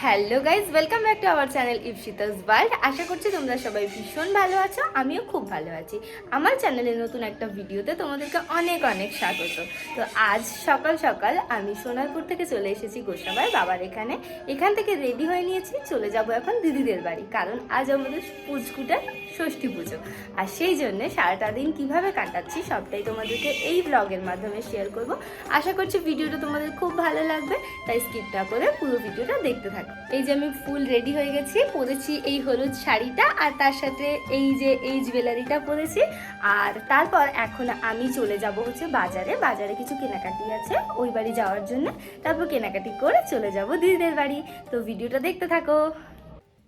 Hello guys, welcome back to our channel Ipsita's world. আশা করছি তোমরা সবাই ভীষণ ভালো আছো, আমিও খুব ভালো আছি। আমার চ্যানেলে নতুন একটা ভিডিওতে তোমাদেরকে অনেক অনেক স্বাগত। তো আজ সকাল সকাল আমি সোনারপুর থেকে চলে এসেছি গোসাবার বাবার এখান থেকে রেডি হয়ে নিয়েছি, চলে যাব এখন দিদিদের বাড়ি, কারণ আজ আমাদের পুচকুটার ষষ্ঠী পুজো। আর সেই জন্যে সারাটা দিন কীভাবে কাটাচ্ছি সবটাই তোমাদেরকে এই ব্লগের মাধ্যমে শেয়ার করব। আশা করছি ভিডিওটা তোমাদের খুব ভালো লাগবে, তাই স্কিপ না করে পুরো ভিডিওটা দেখতে থাকো। এই যে আমি ফুল রেডি হয়ে গেছি, পরেছি এই হলুদ শাড়িটা আর তার সাথে এই জুয়েলারিটা পরেছি। আর তারপর এখন আমি চলে যাব হচ্ছে বাজারে কিছু কেনাকাটি আছে ওই বাড়ি যাওয়ার জন্য। তারপর কেনাকাটি করে চলে যাব দিদিদের বাড়ি। তো ভিডিওটা দেখতে থাকো।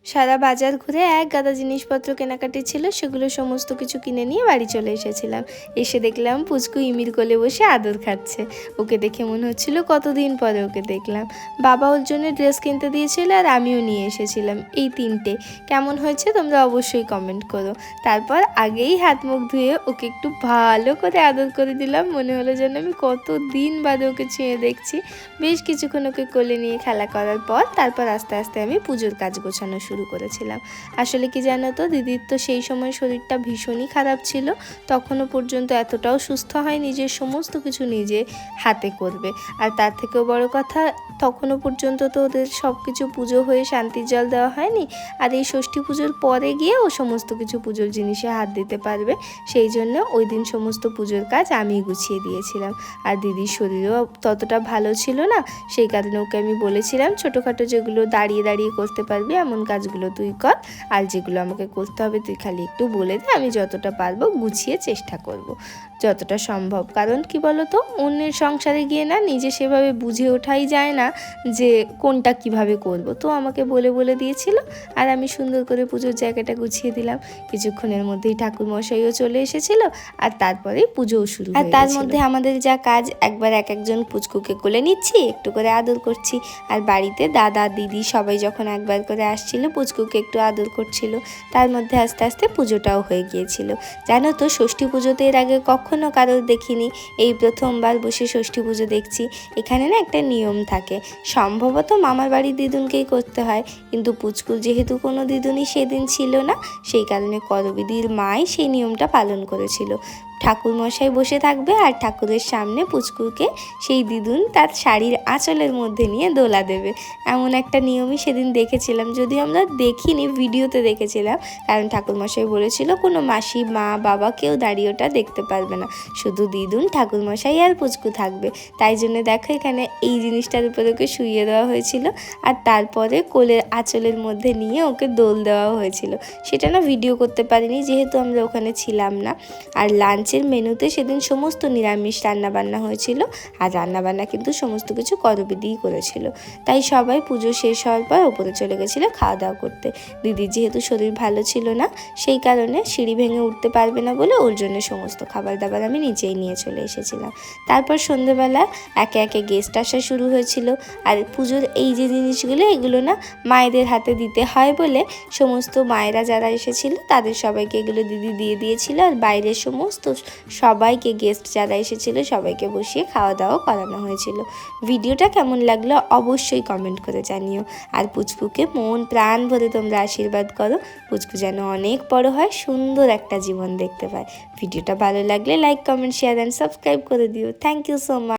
সারা বাজার ঘুরে এক গাদা জিনিসপত্র কেনাকাটি ছিল, সেগুলো সমস্ত কিছু কিনে নিয়ে বাড়ি চলে এসেছিলাম। এসে দেখলাম পুচকু ইমির কোলে বসে আদর খাচ্ছে। ওকে দেখে মনে হচ্ছিল কতদিন পরে ওকে দেখলাম। বাবা ওর জন্য ড্রেস কিনতে দিয়েছিল আর আমিও নিয়ে এসেছিলাম এই তিনটে। কেমন হয়েছে তোমরা অবশ্যই কমেন্ট করো। তারপর আগেই হাত মুখ ধুয়ে ওকে একটু ভালো করে আদর করে দিলাম। মনে হলো যেন আমি কতদিন বাদে ওকে ছুঁয়ে দেখছি। বেশ কিছুক্ষণ ওকে কোলে নিয়ে খেলা করার পর তারপর আস্তে আস্তে আমি পুজোর কাজ গোছানো শুরু করেছিলাম। আসলে কি জানো তো, দিদির তো সেই সময় শরীরটা ভীষণই খারাপ ছিল, তখনও পর্যন্ত এতটাও সুস্থ হয় নিজের সমস্ত কিছু নিজে হাতে করবে। আর তার থেকেও বড় কথা, তখনও পর্যন্ত তো ওদের সব কিছু পুজো হয়ে শান্তির জল দেওয়া হয়নি। আর এই ষষ্ঠী পুজোর পরে গিয়ে ও সমস্ত কিছু পুজোর জিনিসে হাত দিতে পারবে। সেই জন্য ওই দিন সমস্ত পুজোর কাজ আমি গুছিয়ে দিয়েছিলাম। আর দিদির শরীরও ততটা ভালো ছিল না, সেই কারণে ওকে আমি বলেছিলাম ছোটোখাটো যেগুলো দাঁড়িয়ে দাঁড়িয়ে করতে পারবি এমন কাজগুলো তুই কর, আর যেগুলো আমাকে করতে হবে তুই খালি একটু বলে দে, আমি যতটা পারবো গুছিয়ে চেষ্টা করব যতটা সম্ভব। কারণ কি বলতো, অন্যের সংসারে গিয়ে না নিজে সেভাবে বুঝে ওঠাই যায় না যে কোনটা কিভাবে করব। তো আমাকে বলে বলে দিয়েছিল আর আমি সুন্দর করে পুজোর জায়গাটা গুছিয়ে দিলাম। কিছুক্ষণের মধ্যেই ঠাকুর মশাইও চলে এসেছিল আর তারপরেই পুজোও শুরু হয়ে গেছিল। আর তার মধ্যে আমাদের যা কাজ, একবার এক একজন পুচকুকে কোলে নিচ্ছি, একটু করে আদর করছি। আর বাড়িতে দাদা দিদি সবাই যখন একবার করে আসছিল, পুচকুকে একটু আদর করছিল। তার মধ্যে আস্তে আস্তে পুজোটাও হয়ে গিয়েছিল। জানো তো, ষষ্ঠী পুজোতে এর আগে কখনো কারোর দেখিনি, এই প্রথমবার বসে ষষ্ঠী পুজো দেখছি। এখানে না একটা নিয়ম থাকে, সম্ভবত মামার বাড়ির দিদুনকেই করতে হয়, কিন্তু পুচকুর যেহেতু কোনো দিদুনই সেদিন ছিল না, সেই কারণে করবিদির মাই সেই নিয়মটা পালন করেছিল। ঠাকুর মশাই বসে থাকবে আর ঠাকুরের সামনে পুচকুকে সেই দিদুন তার শাড়ির আঁচলের মধ্যে নিয়ে দোলা দেবে। এমন একটা নিয়মই সেদিন দেখেছিলাম, যদিও আমরা দেখিনি, ভিডিওতে দেখেছিলাম। কারণ ঠাকুর মশাই বলেছিল কোনো মাসি মা বাবা কেউ দাঁড়িয়ে ওটা দেখতে পারবে না, শুধু দিদুন ঠাকুর মশাই আর পুচকু থাকবে। তাই জন্য দেখো এখানে এই জিনিসটার উপরে ওকে শুইয়ে দেওয়া হয়েছিল আর তারপরে কোলের আঁচলের মধ্যে নিয়ে ওকে দোল দেওয়া হয়েছিল। সেটা না ভিডিও করতে পারিনি, যেহেতু আমরা ওখানে ছিলাম না। আর লাঞ্চের মেনুতে সেদিন সমস্ত নিরামিষ রান্নাবান্না হয়েছিল, আর রান্নাবান্না কিন্তু সমস্ত কিছু করবিদিই করেছিল। তাই সবাই পুজো শেষ হওয়ার পর ওপরে চলে গেছিলো খাওয়া দাওয়া করতে। দিদির যেহেতু শরীর ভালো ছিল না, সেই কারণে সিঁড়ি ভেঙে উঠতে পারবে না বলে ওর জন্য সমস্ত খাবার দাবার আমি নিচেই নিয়ে চলে এসেছিলাম। তারপর সন্ধ্যেবেলা একে একে গেস্ট আসা শুরু হয়েছিল। আর পুজোর এই যে জিনিসগুলো, এগুলো না মায়েদের হাতে দিতে হয় বলে সমস্ত মায়েরা যারা এসেছিল তাদের সবাইকে এগুলো দিদি দিয়ে দিয়েছিল। আর বাইরের সমস্ত সবাইকে, গেস্ট যারা এসেছিল সবাইকে বসিয়ে খাওয়া দাওয়া করানো হয়েছিল। ভিডিওটা কেমন লাগলো অবশ্যই কমেন্ট করে জানিও। আর পুচকুকে মন প্রাণ ভরে তোমরা আশীর্বাদ করো, পুচকু যেন অনেক বড় হয়, সুন্দর একটা জীবন দেখতে পায়। ভিডিওটা ভালো লাগলে like comment share and subscribe করে দিও। Thank you so much.